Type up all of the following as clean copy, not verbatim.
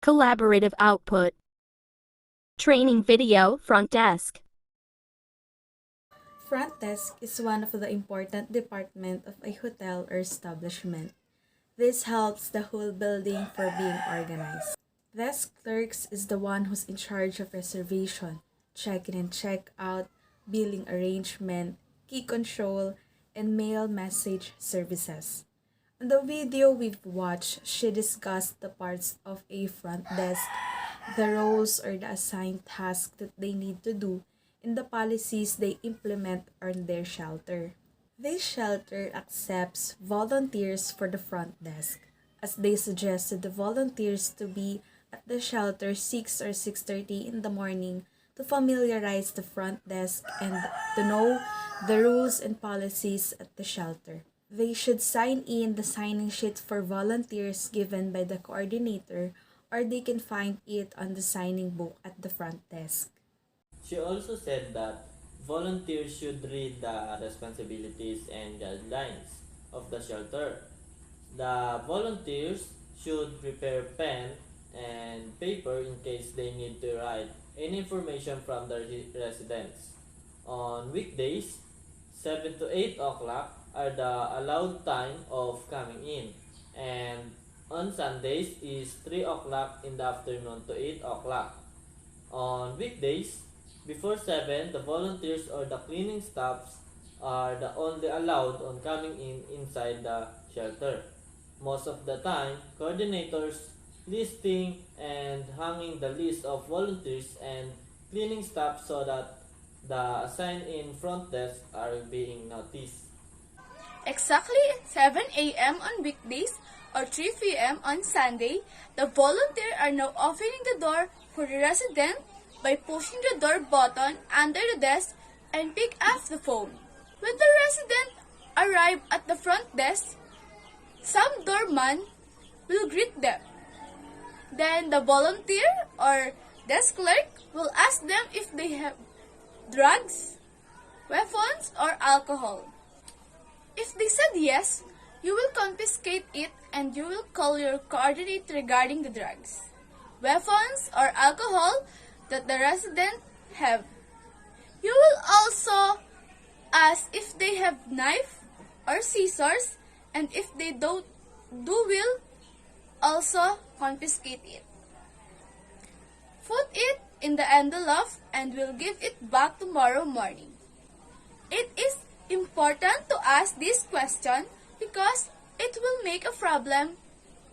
Collaborative output. Training video, front desk. Front desk is one of the important departments of a hotel or establishment. This helps the whole building for being organized. Desk clerks is the one who's in charge of reservation, check-in and check-out, billing arrangement, key control, and mail message services. In the video we've watched, she discussed the parts of a front desk, the roles or the assigned tasks that they need to do, and the policies they implement on their shelter. This shelter accepts volunteers for the front desk, as they suggested the volunteers to be at the shelter 6 or 6:30 in the morning to familiarize the front desk and to know the rules and policies at the shelter. They should sign in the signing sheet for volunteers given by the coordinator, or they can find it on the signing book at the front desk. She also said that volunteers should read the responsibilities and guidelines of the shelter. The volunteers should prepare pen and paper in case they need to write any information from the residents. On weekdays, 7 to 8 o'clock are the allowed time of coming in, and on Sundays is 3 o'clock in the afternoon to 8 o'clock. On weekdays, before 7, the volunteers or the cleaning staffs are the only allowed on coming in inside the shelter. Most of the time, coordinators listing and hanging the list of volunteers and cleaning staff so that the assigned in front desk are being noticed. Exactly at 7 a.m. on weekdays or 3 p.m. on Sunday, the volunteers are now opening the door for the resident by pushing the door button under the desk and pick up the phone. When the resident arrive at the front desk, some doorman will greet them. Then the volunteer or desk clerk will ask them if they have drugs, weapons, or alcohol. If they said yes, you will confiscate it and you will call your coordinator regarding the drugs, weapons, or alcohol that the resident have. You will also ask if they have knife or scissors, and if they don't will also confiscate it. Put it in the envelope and we'll give it back tomorrow morning. It is important to ask this question because it will make a problem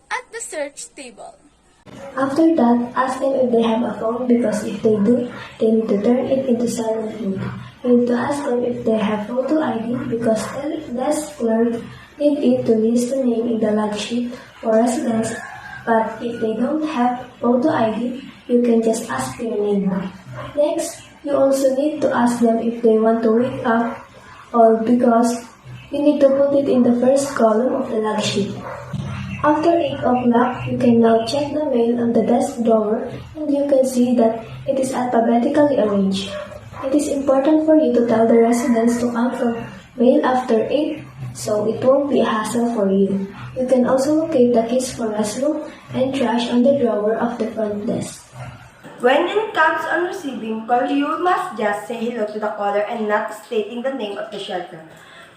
at the search table. After that, ask them if they have a phone because if they do, they need to turn it into silent mode. You need to ask them if they have photo ID because the desk clerk need it to list the name in the log sheet for residents. But if they don't have photo ID, you can just ask their neighbor. Next, you also need to ask them if they want to wake up or because you need to put it in the first column of the log sheet. After 8 o'clock, you can now check the mail on the desk drawer and you can see that it is alphabetically arranged. It is important for you to tell the residents to come for mail after 8 so it won't be a hassle for you. You can also locate the keys for restroom and trash on the drawer of the front desk. When it comes on receiving call, you must just say hello to the caller and not stating the name of the shelter.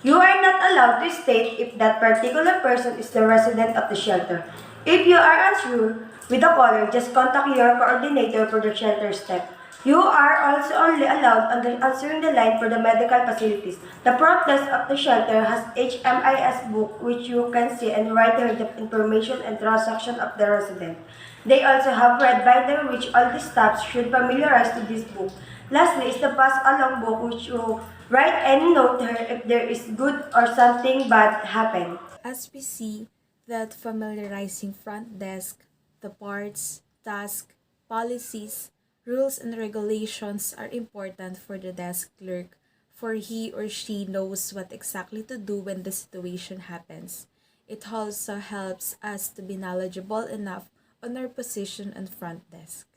You are not allowed to state if that particular person is the resident of the shelter. If you are unsure with the caller, just contact your coordinator for the shelter step. You are also only allowed on answering the line for the medical facilities. The front desk of the shelter has HMIS book which you can see and write the information and transaction of the resident. They also have red binder which all the staffs should familiarize to this book. Lastly is the pass along book which you write any note here if there is good or something bad happen. As we see that familiarizing front desk, the parts, tasks, policies, rules and regulations are important for the desk clerk, for he or she knows what exactly to do when the situation happens. It also helps us to be knowledgeable enough on our position on front desk.